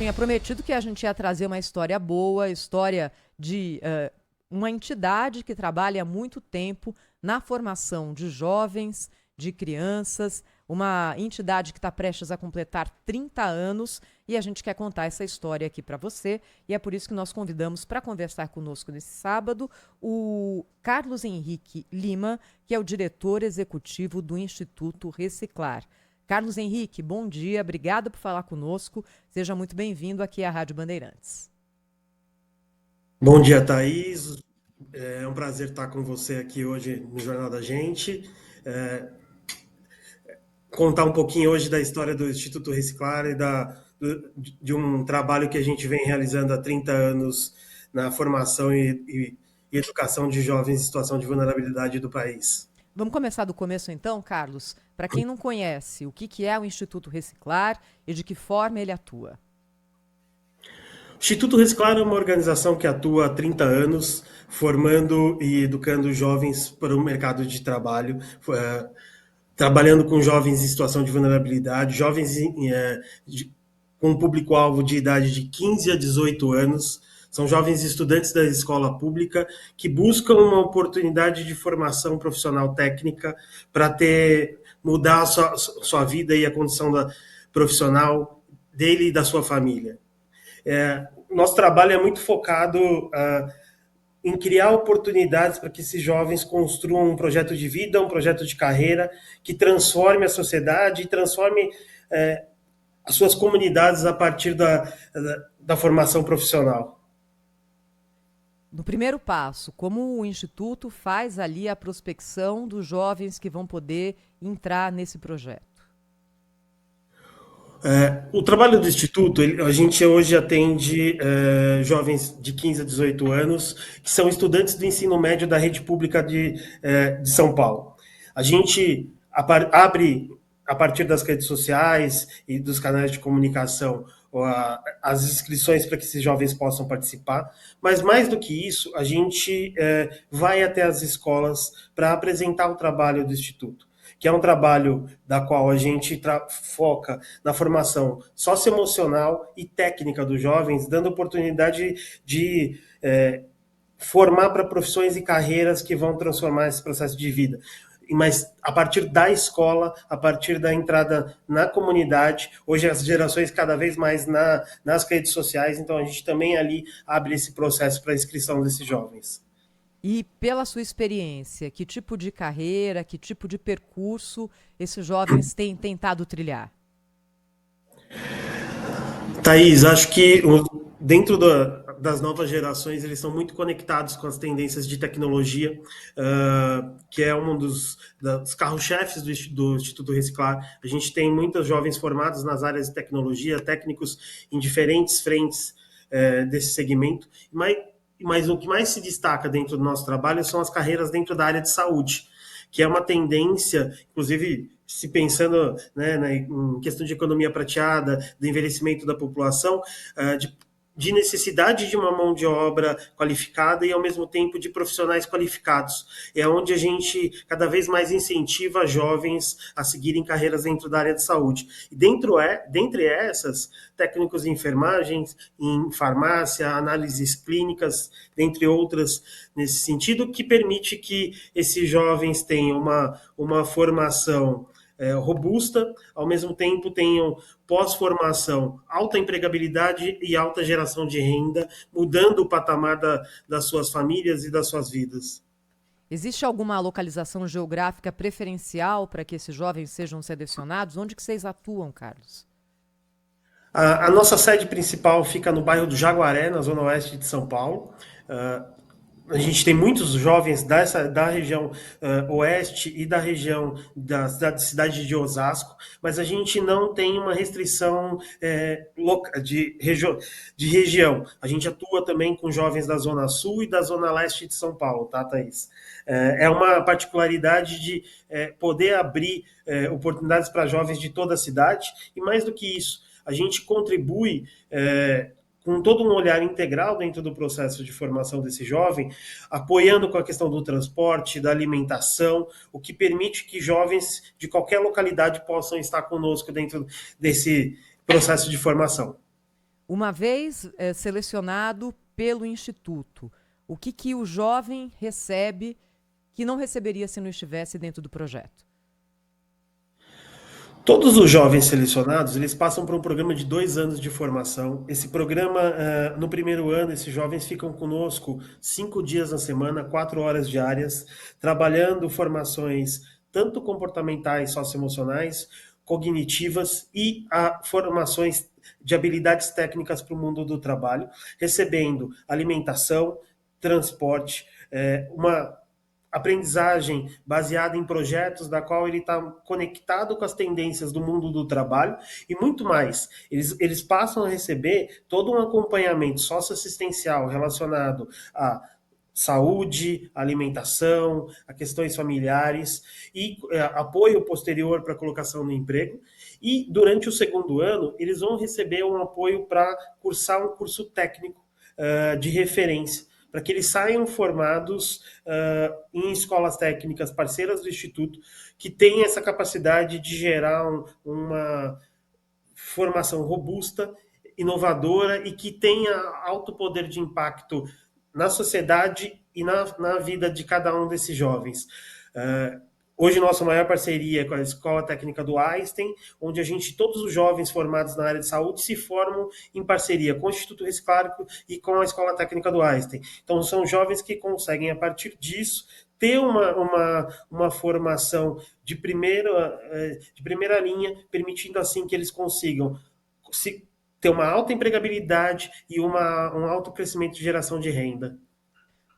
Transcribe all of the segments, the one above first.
Tinha prometido que a gente ia trazer uma história boa, história de uma entidade que trabalha há muito tempo na formação de jovens, de crianças, uma entidade que está prestes a completar 30 anos e a gente quer contar essa história aqui para você e é por isso que nós convidamos para conversar conosco nesse sábado o Carlos Henrique Lima, que é o diretor executivo do Instituto Reciclar. Carlos Henrique, bom dia, obrigada por falar conosco. Seja muito bem-vindo aqui à Rádio Bandeirantes. Bom dia, Thaís. É um prazer estar com você aqui hoje no Jornal da Gente. É, Contar um pouquinho hoje da história do Instituto Reciclar e de um trabalho que a gente vem realizando há 30 anos na formação e educação de jovens em situação de vulnerabilidade do país. Vamos começar do começo então, Carlos? Para quem não conhece, o que é o Instituto Reciclar e de que forma ele atua? O Instituto Reciclar é uma organização que atua há 30 anos, formando e educando jovens para o mercado de trabalho, trabalhando com jovens em situação de vulnerabilidade, jovens com um público-alvo de idade de 15 a 18 anos. São jovens estudantes da escola pública que buscam uma oportunidade de formação profissional técnica para mudar a sua vida e a condição profissional dele e da sua família. Nosso trabalho é muito focado em criar oportunidades para que esses jovens construam um projeto de vida, um projeto de carreira que transforme a sociedade e transforme as suas comunidades a partir da formação profissional. No primeiro passo, como o Instituto faz ali a prospecção dos jovens que vão poder entrar nesse projeto? O trabalho do Instituto, a gente hoje atende jovens de 15 a 18 anos, que são estudantes do ensino médio da rede pública de São Paulo. A gente abre, a partir das redes sociais e dos canais de comunicação, as inscrições para que esses jovens possam participar, mas mais do que isso, a gente vai até as escolas para apresentar o trabalho do Instituto, que é um trabalho da qual a gente foca na formação socioemocional e técnica dos jovens, dando oportunidade de formar para profissões e carreiras que vão transformar esse processo de vida. Mas a partir da escola, a partir da entrada na comunidade, hoje as gerações cada vez mais nas redes sociais, então a gente também ali abre esse processo para a inscrição desses jovens. E pela sua experiência, que tipo de carreira, que tipo de percurso esses jovens têm tentado trilhar? Thaís, acho que dentro das novas gerações, eles são muito conectados com as tendências de tecnologia, que é um dos carros-chefes do Instituto Reciclar. A gente tem muitos jovens formados nas áreas de tecnologia, técnicos em diferentes frentes desse segmento, mas o que mais se destaca dentro do nosso trabalho são as carreiras dentro da área de saúde, que é uma tendência, inclusive se pensando, né, em questão de economia prateada, do envelhecimento da população, de necessidade de uma mão de obra qualificada e, ao mesmo tempo, de profissionais qualificados. É onde a gente cada vez mais incentiva jovens a seguirem carreiras dentro da área de saúde. E dentre essas, técnicos em enfermagem, em farmácia, análises clínicas, dentre outras, nesse sentido, que permite que esses jovens tenham uma formação robusta, ao mesmo tempo tenham pós-formação, alta empregabilidade e alta geração de renda, mudando o patamar das suas famílias e das suas vidas. Existe alguma localização geográfica preferencial para que esses jovens sejam selecionados? Onde que vocês atuam, Carlos? A nossa sede principal fica no bairro do Jaguaré, na zona oeste de São Paulo. A gente tem muitos jovens da região oeste e da região da cidade de Osasco, mas a gente não tem uma restrição de região. A gente atua também com jovens da Zona Sul e da Zona Leste de São Paulo, tá, Thaís? É uma particularidade de poder abrir oportunidades para jovens de toda a cidade, e mais do que isso, a gente contribui com todo um olhar integral dentro do processo de formação desse jovem, apoiando com a questão do transporte, da alimentação, o que permite que jovens de qualquer localidade possam estar conosco dentro desse processo de formação. Uma vez selecionado pelo Instituto, o que o jovem recebe que não receberia se não estivesse dentro do projeto? Todos os jovens selecionados, eles passam por um programa de 2 anos de formação. Esse programa, no primeiro ano, esses jovens ficam conosco 5 dias na semana, 4 horas diárias, trabalhando formações tanto comportamentais, socioemocionais, cognitivas e formações de habilidades técnicas para o mundo do trabalho, recebendo alimentação, transporte, uma aprendizagem baseada em projetos da qual ele está conectado com as tendências do mundo do trabalho e muito mais. Eles passam a receber todo um acompanhamento socioassistencial relacionado a saúde, alimentação, a questões familiares e apoio posterior para a colocação no emprego. E durante o segundo ano, eles vão receber um apoio para cursar um curso técnico de referência, para que eles saiam formados em escolas técnicas parceiras do Instituto, que têm essa capacidade de gerar uma formação robusta, inovadora e que tenha alto poder de impacto na sociedade e na vida de cada um desses jovens. Hoje, nossa maior parceria é com a Escola Técnica do Einstein, onde todos os jovens formados na área de saúde se formam em parceria com o Instituto Reciclar e com a Escola Técnica do Einstein. Então, são jovens que conseguem, a partir disso, ter uma formação de primeira linha, permitindo assim que eles consigam ter uma alta empregabilidade e um alto crescimento de geração de renda.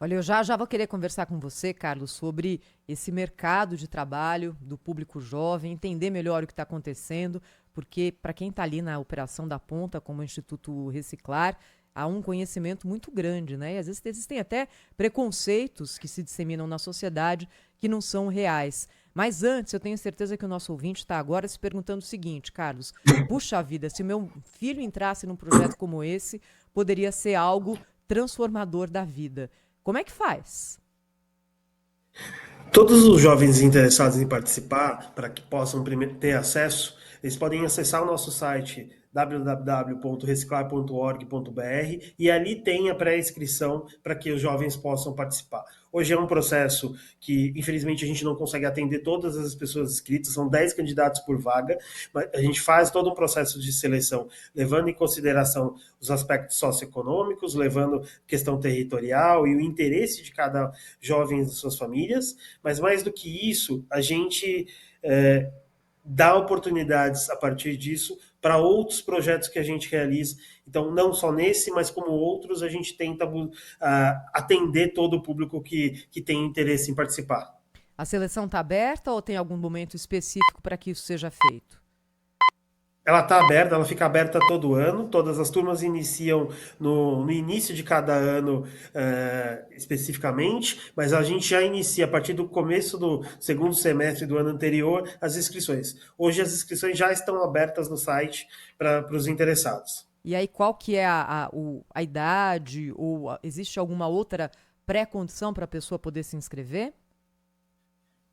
Olha, eu já vou querer conversar com você, Carlos, sobre esse mercado de trabalho do público jovem, entender melhor o que está acontecendo, porque para quem está ali na operação da ponta, como o Instituto Reciclar, há um conhecimento muito grande, né? E às vezes existem até preconceitos que se disseminam na sociedade que não são reais. Mas antes, eu tenho certeza que o nosso ouvinte está agora se perguntando o seguinte, Carlos: puxa vida, se o meu filho entrasse num projeto como esse, poderia ser algo transformador da vida. Como é que faz? Todos os jovens interessados em participar, para que possam ter acesso, eles podem acessar o nosso site www.reciclar.org.br e ali tem a pré-inscrição para que os jovens possam participar. Hoje é um processo que, infelizmente, a gente não consegue atender todas as pessoas inscritas, são 10 candidatos por vaga, mas a gente faz todo um processo de seleção, levando em consideração os aspectos socioeconômicos, levando questão territorial e o interesse de cada jovem e de suas famílias, mas mais do que isso, a gente dá oportunidades a partir disso para outros projetos que a gente realiza. Então, não só nesse, mas como outros, a gente tenta atender todo o público que tem interesse em participar. A seleção está aberta ou tem algum momento específico para que isso seja feito? Ela está aberta, ela fica aberta todo ano. Todas as turmas iniciam no início de cada ano especificamente, mas a gente já inicia a partir do começo do segundo semestre do ano anterior as inscrições. Hoje as inscrições já estão abertas no site para os interessados. E aí, qual que é a idade ou existe alguma outra pré-condição para a pessoa poder se inscrever?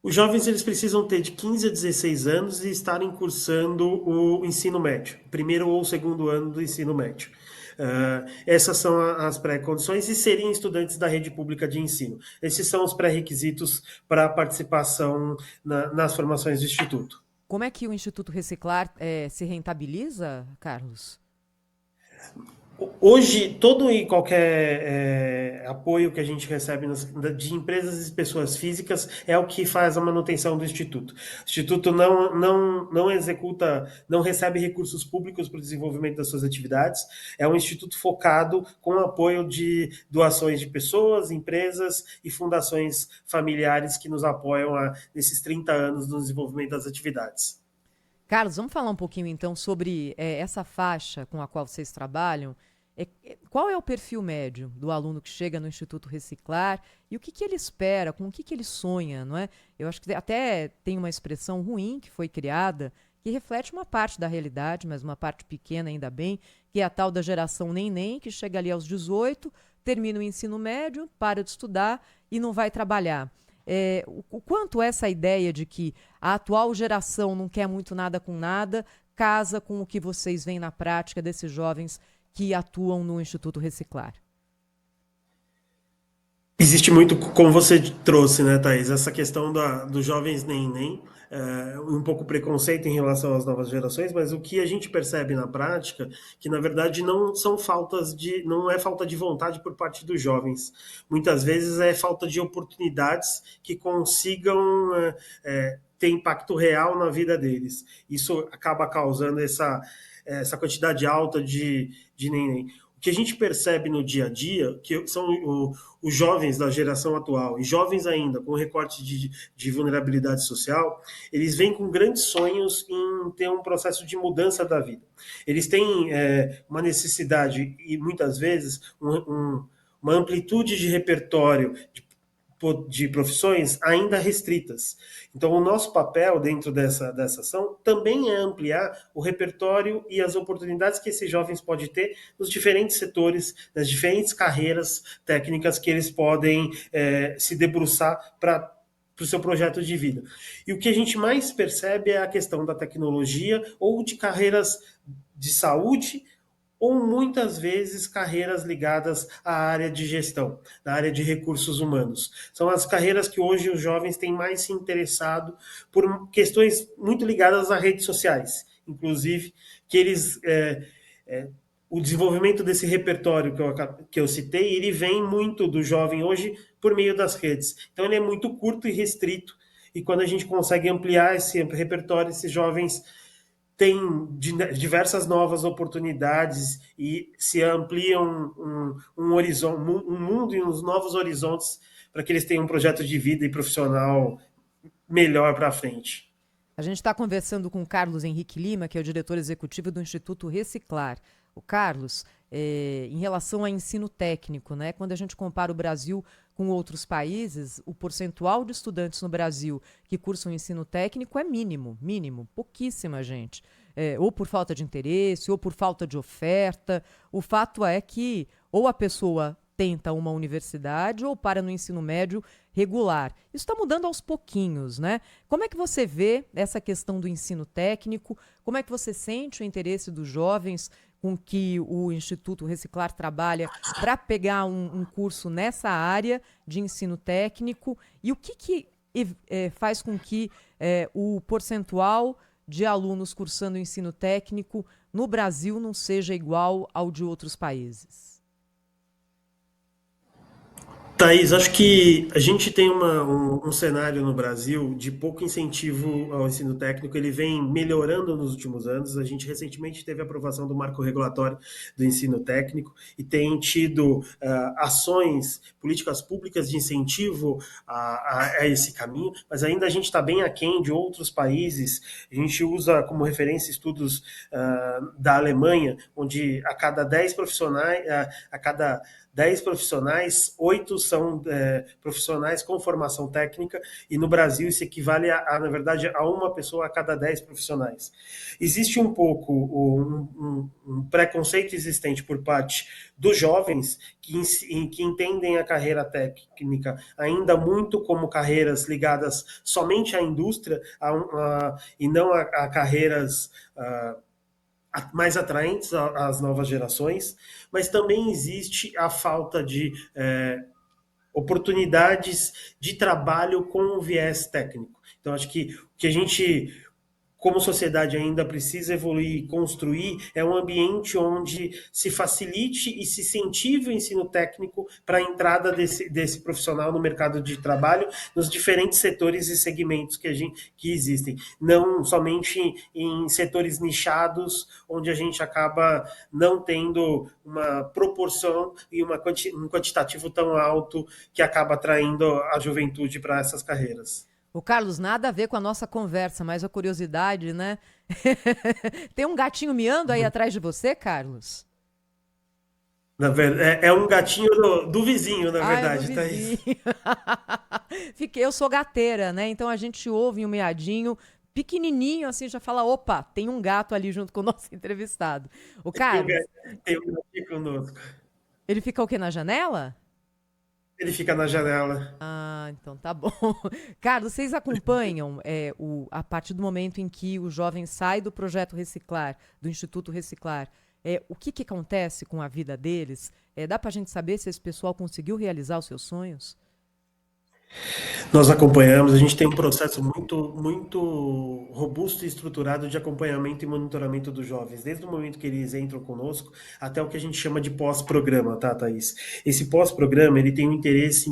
Os jovens eles precisam ter de 15 a 16 anos e estarem cursando o ensino médio, primeiro ou segundo ano do ensino médio. Essas são as pré-condições e seriam estudantes da rede pública de ensino. Esses são os pré-requisitos para a participação nas formações do Instituto. Como é que o Instituto Reciclar se rentabiliza, Carlos? Hoje, todo e qualquer apoio que a gente recebe de empresas e pessoas físicas é o que faz a manutenção do Instituto. O Instituto não executa, não recebe recursos públicos para o desenvolvimento das suas atividades. É um instituto focado com apoio de doações de pessoas, empresas e fundações familiares que nos apoiam nesses 30 anos no desenvolvimento das atividades. Carlos, vamos falar um pouquinho então sobre essa faixa com a qual vocês trabalham. Qual é o perfil médio do aluno que chega no Instituto Reciclar e o que ele espera, com o que ele sonha, não é? Eu acho que até tem uma expressão ruim que foi criada, que reflete uma parte da realidade, mas uma parte pequena ainda bem, que é a tal da geração neném, que chega ali aos 18, termina o ensino médio, para de estudar e não vai trabalhar. O quanto essa ideia de que a atual geração não quer muito nada com nada, casa com o que vocês veem na prática desses jovens que atuam no Instituto Reciclar? Existe muito, como você trouxe, né, Thaís, essa questão dos jovens nem, um pouco preconceito em relação às novas gerações, mas o que a gente percebe na prática, que na verdade não é falta de vontade por parte dos jovens. Muitas vezes é falta de oportunidades que consigam ter impacto real na vida deles. Isso acaba causando essa quantidade alta de neném. O que a gente percebe no dia a dia, que são os jovens da geração atual, e jovens ainda, com recorte de vulnerabilidade social, eles vêm com grandes sonhos em ter um processo de mudança da vida. Eles têm uma necessidade, e muitas vezes, uma amplitude de repertório, de profissões ainda restritas. Então, o nosso papel dentro dessa ação também é ampliar o repertório e as oportunidades que esses jovens podem ter nos diferentes setores, nas diferentes carreiras técnicas que eles podem se debruçar para o seu projeto de vida. E o que a gente mais percebe é a questão da tecnologia ou de carreiras de saúde ou muitas vezes carreiras ligadas à área de gestão, na área de recursos humanos. São as carreiras que hoje os jovens têm mais se interessado por questões muito ligadas a redes sociais, inclusive que eles o desenvolvimento desse repertório que eu citei, ele vem muito do jovem hoje por meio das redes. Então ele é muito curto e restrito, e quando a gente consegue ampliar esse repertório, esses jovens tem diversas novas oportunidades e se ampliam um horizonte, um mundo e uns novos horizontes para que eles tenham um projeto de vida e profissional melhor para frente. A gente está conversando com o Carlos Henrique Lima, que é o diretor executivo do Instituto Reciclar. O Carlos, em relação ao ensino técnico, né, quando a gente compara o Brasil com outros países, o percentual de estudantes no Brasil que cursam ensino técnico é mínimo, pouquíssima gente. Ou por falta de interesse, ou por falta de oferta. O fato é que ou a pessoa tenta uma universidade ou para no ensino médio regular. Isso está mudando aos pouquinhos, né? Como é que você vê essa questão do ensino técnico? Como é que você sente o interesse dos jovens com que o Instituto Reciclar trabalha para pegar um curso nessa área de ensino técnico? E o que faz com que o percentual de alunos cursando ensino técnico no Brasil não seja igual ao de outros países? Thaís, acho que a gente tem um cenário no Brasil de pouco incentivo ao ensino técnico, ele vem melhorando nos últimos anos. A gente recentemente teve a aprovação do marco regulatório do ensino técnico e tem tido ações, políticas públicas de incentivo a esse caminho, mas ainda a gente está bem aquém de outros países. A gente usa como referência estudos da Alemanha, onde a cada 10 profissionais, a cada 10 profissionais, 8 são profissionais com formação técnica, e no Brasil isso equivale na verdade, a uma pessoa a cada 10 profissionais. Existe um pouco um preconceito existente por parte dos jovens que entendem a carreira técnica ainda muito como carreiras ligadas somente à indústria e não a carreiras mais atraentes às novas gerações, mas também existe a falta de oportunidades de trabalho com o viés técnico. Então, acho que o que a gente, como sociedade, ainda precisa evoluir e construir é um ambiente onde se facilite e se incentive o ensino técnico para a entrada desse profissional no mercado de trabalho, nos diferentes setores e segmentos que existem. Não somente em setores nichados, onde a gente acaba não tendo uma proporção e um quantitativo tão alto que acaba atraindo a juventude para essas carreiras. O Carlos, nada a ver com a nossa conversa, mas a curiosidade, né? Tem um gatinho miando aí atrás de você, Carlos? Na verdade, é um gatinho do vizinho, na Ah, é do verdade, vizinho. Thaís. Eu sou gateira, né? Então a gente ouve um miadinho pequenininho, assim, já fala, opa, tem um gato ali junto com o nosso entrevistado. O Carlos, Tem um gatinho conosco. ele fica o quê, na janela? Ele fica na janela. Ah, então tá bom. Carlos, vocês acompanham a partir do momento em que o jovem sai do projeto Reciclar, do Instituto Reciclar, o que, que acontece com a vida deles? Dá para a gente saber se esse pessoal conseguiu realizar os seus sonhos? Nós acompanhamos, a gente tem um processo muito robusto e estruturado de acompanhamento e monitoramento dos jovens, desde o momento que eles entram conosco até o que a gente chama de pós-programa, tá, Thaís? Esse pós-programa, ele tem o interesse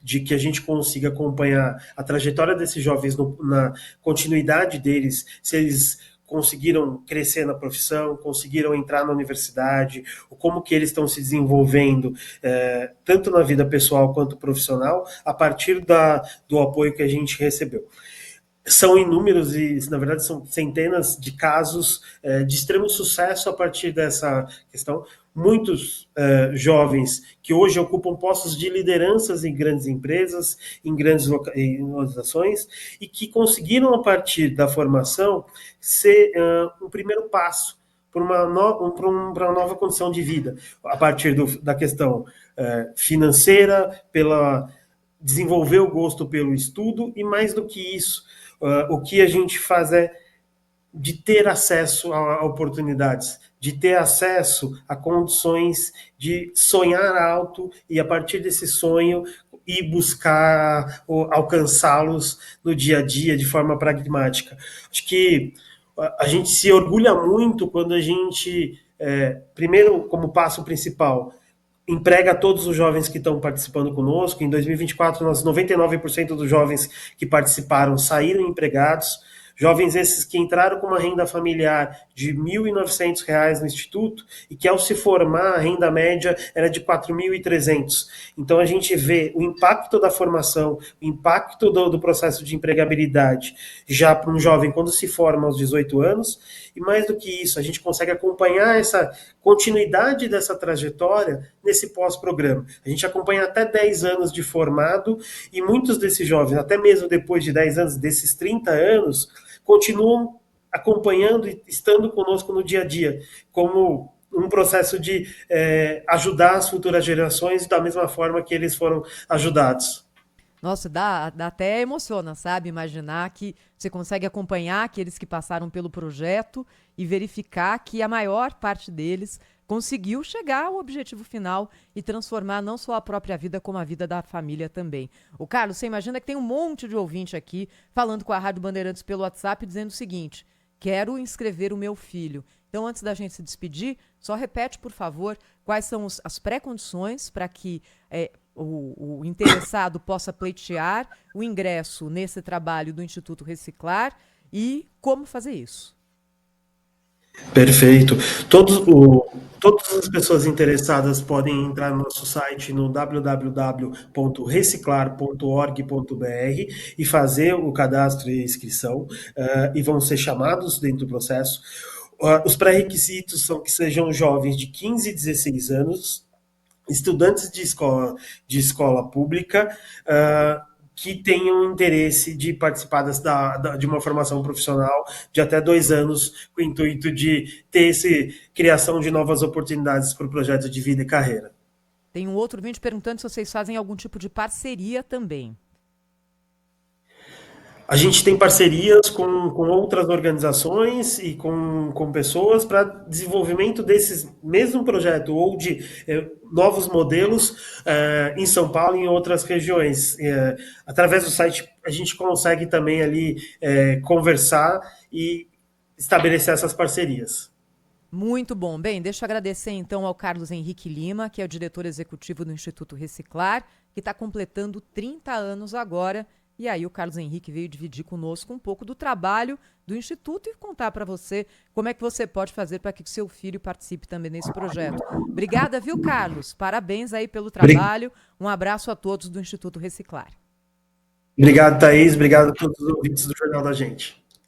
de que a gente consiga acompanhar a trajetória desses jovens na continuidade deles, se eles conseguiram crescer na profissão, conseguiram entrar na universidade, como que eles estão se desenvolvendo, tanto na vida pessoal quanto profissional, a partir do apoio que a gente recebeu. São inúmeros e, na verdade, são centenas de casos de extremo sucesso a partir dessa questão. Muitos jovens que hoje ocupam postos de lideranças em grandes empresas, em grandes organizações, e que conseguiram, a partir da formação, ser um primeiro passo para uma nova condição de vida, a partir da questão financeira, pela desenvolver o gosto pelo estudo, e mais do que isso, o que a gente faz é de ter acesso a oportunidades, de ter acesso a condições de sonhar alto e, a partir desse sonho, ir buscar alcançá-los no dia a dia de forma pragmática. Acho que a gente se orgulha muito quando a gente, primeiro, como passo principal, emprega todos os jovens que estão participando conosco. Em 2024, nós 99% dos jovens que participaram saíram empregados. Jovens esses que entraram com uma renda familiar de R$ 1.900 no Instituto e que, ao se formar, a renda média era de R$ 4.300. Então, a gente vê o impacto da formação, o impacto do processo de empregabilidade já para um jovem quando se forma aos 18 anos. E, mais do que isso, a gente consegue acompanhar essa continuidade dessa trajetória nesse pós-programa. A gente acompanha até 10 anos de formado e muitos desses jovens, até mesmo depois de 10 anos, desses 30 anos, continuam acompanhando e estando conosco no dia a dia, como um processo de ajudar as futuras gerações da mesma forma que eles foram ajudados. Nossa, dá até emociona, sabe? Imaginar que você consegue acompanhar aqueles que passaram pelo projeto e verificar que a maior parte deles conseguiu chegar ao objetivo final e transformar não só a própria vida, como a vida da família também. O Carlos, você imagina que tem um monte de ouvinte aqui falando com a Rádio Bandeirantes pelo WhatsApp dizendo o seguinte: quero inscrever o meu filho. Então, antes da gente se despedir, só repete, por favor, quais são as pré-condições para que o interessado possa pleitear o ingresso nesse trabalho do Instituto Reciclar e como fazer isso. Perfeito. Todas as pessoas interessadas podem entrar no nosso site no www.reciclar.org.br e fazer o cadastro e a inscrição, e vão ser chamados dentro do processo. Os pré-requisitos são que sejam jovens de 15 e 16 anos, estudantes de escola pública, que tenham interesse de participar de uma formação profissional de até 2 anos, com o intuito de ter essa criação de novas oportunidades para o projeto de vida e carreira. Tem um outro vídeo perguntando se vocês fazem algum tipo de parceria também. A gente tem parcerias com outras organizações e com pessoas para desenvolvimento desses mesmo projeto ou de novos modelos em São Paulo e em outras regiões. Através do site a gente consegue também ali conversar e estabelecer essas parcerias. Muito bom. Bem, deixa eu agradecer então ao Carlos Henrique Lima, que é o diretor executivo do Instituto Reciclar, que está completando 30 anos agora. E aí o Carlos Henrique veio dividir conosco um pouco do trabalho do Instituto e contar para você como é que você pode fazer para que o seu filho participe também nesse projeto. Obrigada, viu, Carlos? Parabéns aí pelo trabalho. Um abraço a todos do Instituto Reciclar. Obrigado, Thaís. Obrigado a todos os ouvintes do Jornal da Gente.